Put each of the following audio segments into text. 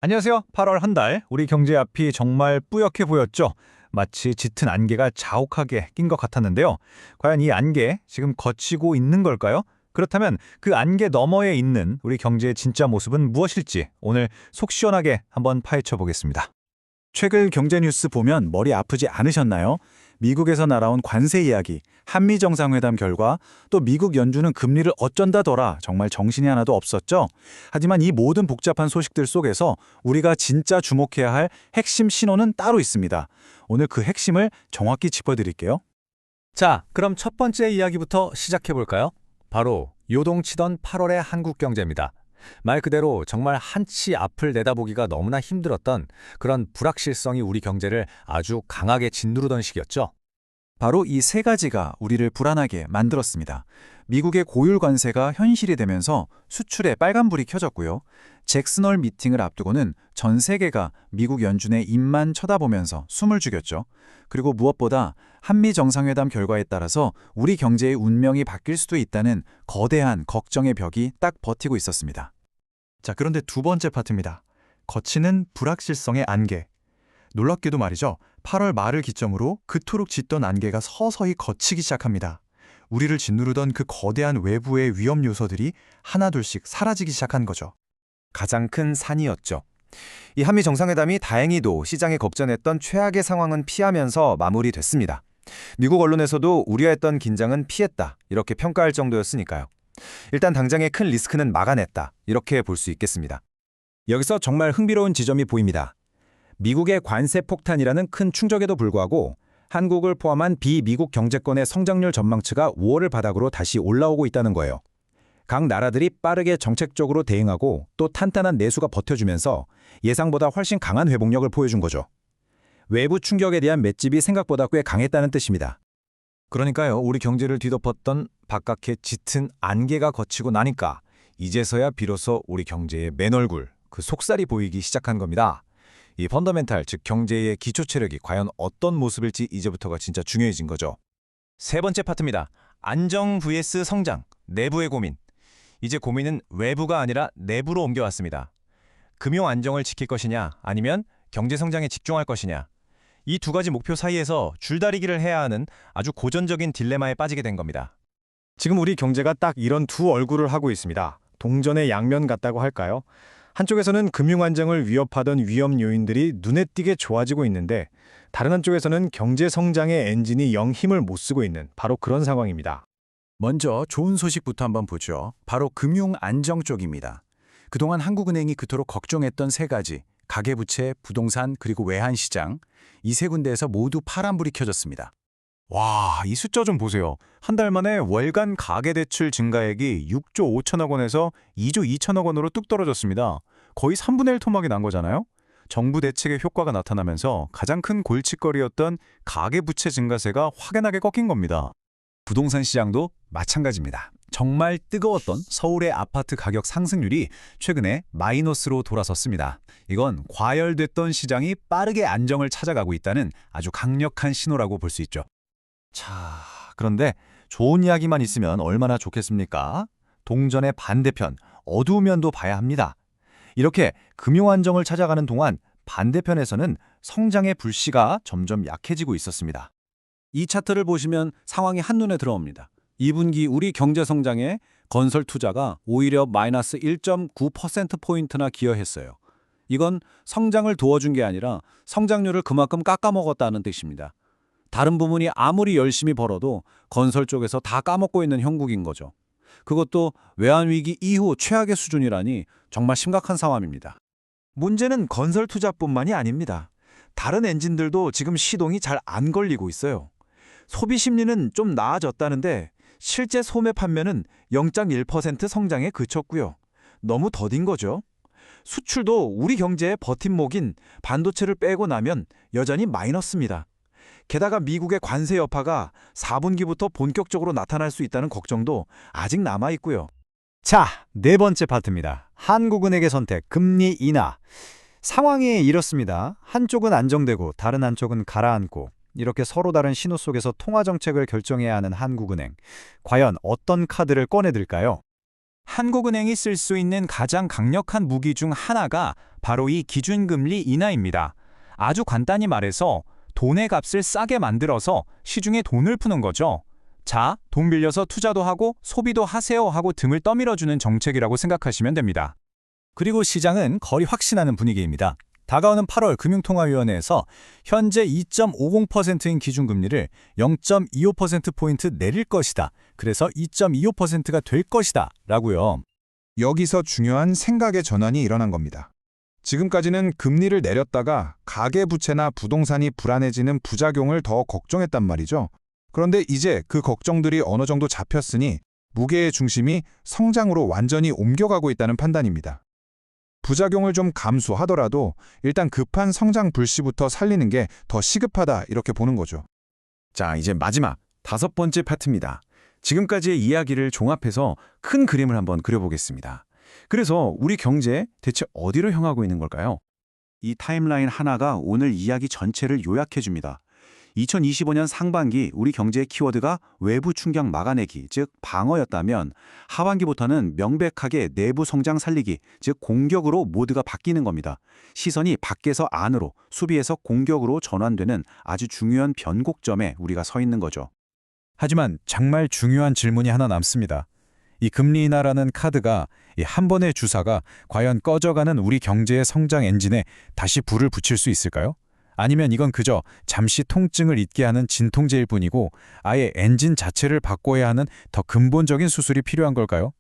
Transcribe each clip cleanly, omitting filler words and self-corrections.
안녕하세요. 8월 한 달 우리 경제 앞이 정말 뿌옇게 보였죠. 마치 짙은 안개가 자욱하게 낀 것 같았는데요. 과연 이 안개 지금 걷히고 있는 걸까요? 그렇다면 그 안개 너머에 있는 우리 경제의 진짜 모습은 무엇일지 오늘 속 시원하게 한번 파헤쳐 보겠습니다. 최근 경제 뉴스 보면 머리 아프지 않으셨나요? 미국에서 날아온 관세 이야기, 한미 정상회담 결과, 또 미국 연준은 금리를 어쩐다더라 정말 정신이 하나도 없었죠? 하지만 이 모든 복잡한 소식들 속에서 우리가 진짜 주목해야 할 핵심 신호는 따로 있습니다. 오늘 그 핵심을 정확히 짚어드릴게요. 자, 그럼 첫 번째 이야기부터 시작해 볼까요? 바로 요동치던 8월의 한국 경제입니다. 말 그대로 정말 한치 앞을 내다보기가 너무나 힘들었던 그런 불확실성이 우리 경제를 아주 강하게 짓누르던 시기였죠. 바로 이 세 가지가 우리를 불안하게 만들었습니다. 미국의 고율 관세가 현실이 되면서 수출에 빨간불이 켜졌고요. 잭슨홀 미팅을 앞두고는 전 세계가 미국 연준의 입만 쳐다보면서 숨을 죽였죠. 그리고 무엇보다 한미 정상회담 결과에 따라서 우리 경제의 운명이 바뀔 수도 있다는 거대한 걱정의 벽이 딱 버티고 있었습니다. 자, 그런데 두 번째 파트입니다. 거치는 불확실성의 안개. 놀랍게도 말이죠. 8월 말을 기점으로 그토록 짙던 안개가 서서히 걷히기 시작합니다. 우리를 짓누르던 그 거대한 외부의 위험 요소들이 하나둘씩 사라지기 시작한 거죠. 가장 큰 산이었죠. 이 한미 정상회담이 다행히도 시장에 걱정했던 최악의 상황은 피하면서 마무리됐습니다. 미국 언론에서도 우려했던 긴장은 피했다, 이렇게 평가할 정도였으니까요. 일단 당장의 큰 리스크는 막아냈다, 이렇게 볼 수 있겠습니다. 여기서 정말 흥미로운 지점이 보입니다. 미국의 관세 폭탄이라는 큰 충격에도 불구하고 한국을 포함한 비미국 경제권의 성장률 전망치가 5월을 바닥으로 다시 올라오고 있다는 거예요. 각 나라들이 빠르게 정책적으로 대응하고 또 탄탄한 내수가 버텨주면서 예상보다 훨씬 강한 회복력을 보여준 거죠. 외부 충격에 대한 맷집이 생각보다 꽤 강했다는 뜻입니다. 그러니까요, 우리 경제를 뒤덮었던 바깥의 짙은 안개가 걷히고 나니까 이제서야 비로소 우리 경제의 맨 얼굴, 그 속살이 보이기 시작한 겁니다. 이 펀더멘탈, 즉 경제의 기초 체력이 과연 어떤 모습일지 이제부터가 진짜 중요해진 거죠. 세 번째 파트입니다. 안정 vs 성장, 내부의 고민. 이제 고민은 외부가 아니라 내부로 옮겨왔습니다. 금융 안정을 지킬 것이냐, 아니면 경제 성장에 집중할 것이냐. 이 두 가지 목표 사이에서 줄다리기를 해야 하는 아주 고전적인 딜레마에 빠지게 된 겁니다. 지금 우리 경제가 딱 이런 두 얼굴을 하고 있습니다. 동전의 양면 같다고 할까요? 한쪽에서는 금융 안정을 위협하던 위험 요인들이 눈에 띄게 좋아지고 있는데, 다른 한쪽에서는 경제 성장의 엔진이 영 힘을 못 쓰고 있는 바로 그런 상황입니다. 먼저 좋은 소식부터 한번 보죠. 바로 금융 안정 쪽입니다. 그동안 한국은행이 그토록 걱정했던 세 가지, 가계부채, 부동산, 그리고 외환시장, 이 세 군데에서 모두 파란불이 켜졌습니다. 와, 이 숫자 좀 보세요. 한 달 만에 월간 가계대출 증가액이 6조 5천억 원에서 2조 2천억 원으로 뚝 떨어졌습니다. 거의 3분의 1 토막이 난 거잖아요. 정부 대책의 효과가 나타나면서 가장 큰 골칫거리였던 가계부채 증가세가 확연하게 꺾인 겁니다. 부동산 시장도 마찬가지입니다. 정말 뜨거웠던 서울의 아파트 가격 상승률이 최근에 마이너스로 돌아섰습니다. 이건 과열됐던 시장이 빠르게 안정을 찾아가고 있다는 아주 강력한 신호라고 볼 수 있죠. 자, 그런데 좋은 이야기만 있으면 얼마나 좋겠습니까? 동전의 반대편, 어두운 면도 봐야 합니다. 이렇게 금융 안정을 찾아가는 동안 반대편에서는 성장의 불씨가 점점 약해지고 있었습니다. 이 차트를 보시면 상황이 한눈에 들어옵니다. 2분기 우리 경제 성장에 건설 투자가 오히려 마이너스 1.9%포인트나 기여했어요. 이건 성장을 도와준 게 아니라 성장률을 그만큼 깎아먹었다는 뜻입니다. 다른 부문이 아무리 열심히 벌어도 건설 쪽에서 다 까먹고 있는 형국인 거죠. 그것도 외환위기 이후 최악의 수준이라니 정말 심각한 상황입니다. 문제는 건설 투자뿐만이 아닙니다. 다른 엔진들도 지금 시동이 잘 안 걸리고 있어요. 소비 심리는 좀 나아졌다는데 실제 소매 판매는 0.1% 성장에 그쳤고요. 너무 더딘 거죠. 수출도 우리 경제의 버팀목인 반도체를 빼고 나면 여전히 마이너스입니다. 게다가 미국의 관세 여파가 4분기부터 본격적으로 나타날 수 있다는 걱정도 아직 남아있고요. 자, 네 번째 파트입니다. 한국은행의 선택, 금리 인하. 상황이 이렇습니다. 한쪽은 안정되고 다른 한쪽은 가라앉고 이렇게 서로 다른 신호 속에서 통화 정책을 결정해야 하는 한국은행. 과연 어떤 카드를 꺼내들까요? 한국은행이 쓸 수 있는 가장 강력한 무기 중 하나가 바로 이 기준금리 인하입니다. 아주 간단히 말해서 돈의 값을 싸게 만들어서 시중에 돈을 푸는 거죠. 자, 돈 빌려서 투자도 하고 소비도 하세요 하고 등을 떠밀어주는 정책이라고 생각하시면 됩니다. 그리고 시장은 거의 확신하는 분위기입니다. 다가오는 8월 금융통화위원회에서 현재 2.50%인 기준금리를 0.25%포인트 내릴 것이다. 그래서 2.25%가 될 것이다. 라고요. 여기서 중요한 생각의 전환이 일어난 겁니다. 지금까지는 금리를 내렸다가 가계부채나 부동산이 불안해지는 부작용을 더 걱정했단 말이죠. 그런데 이제 그 걱정들이 어느 정도 잡혔으니 무게의 중심이 성장으로 완전히 옮겨가고 있다는 판단입니다. 부작용을 좀 감수하더라도 일단 급한 성장 불씨부터 살리는 게 더 시급하다 이렇게 보는 거죠. 자, 이제 마지막 5번째 파트입니다. 지금까지의 이야기를 종합해서 큰 그림을 한번 그려보겠습니다. 그래서 우리 경제 대체 어디로 향하고 있는 걸까요? 이 타임라인 하나가 오늘 이야기 전체를 요약해줍니다. 2025년 상반기 우리 경제의 키워드가 외부 충격 막아내기, 즉 방어였다면 하반기부터는 명백하게 내부 성장 살리기, 즉 공격으로 모두가 바뀌는 겁니다. 시선이 밖에서 안으로, 수비에서 공격으로 전환되는 아주 중요한 변곡점에 우리가 서 있는 거죠. 하지만 정말 중요한 질문이 하나 남습니다. 이 금리 인하라는 카드가 이 한 번의 주사가 과연 꺼져가는 우리 경제의 성장 엔진에 다시 불을 붙일 수 있을까요? 아니면 이건 그저 잠시 통증을 잊게 하는 진통제일 뿐이고 아예 엔진 자체를 바꿔야 하는 더 근본적인 수술이 필요한 걸까요?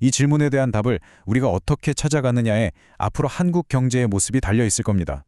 이 질문에 대한 답을 우리가 어떻게 찾아가느냐에 앞으로 한국 경제의 모습이 달려 있을 겁니다.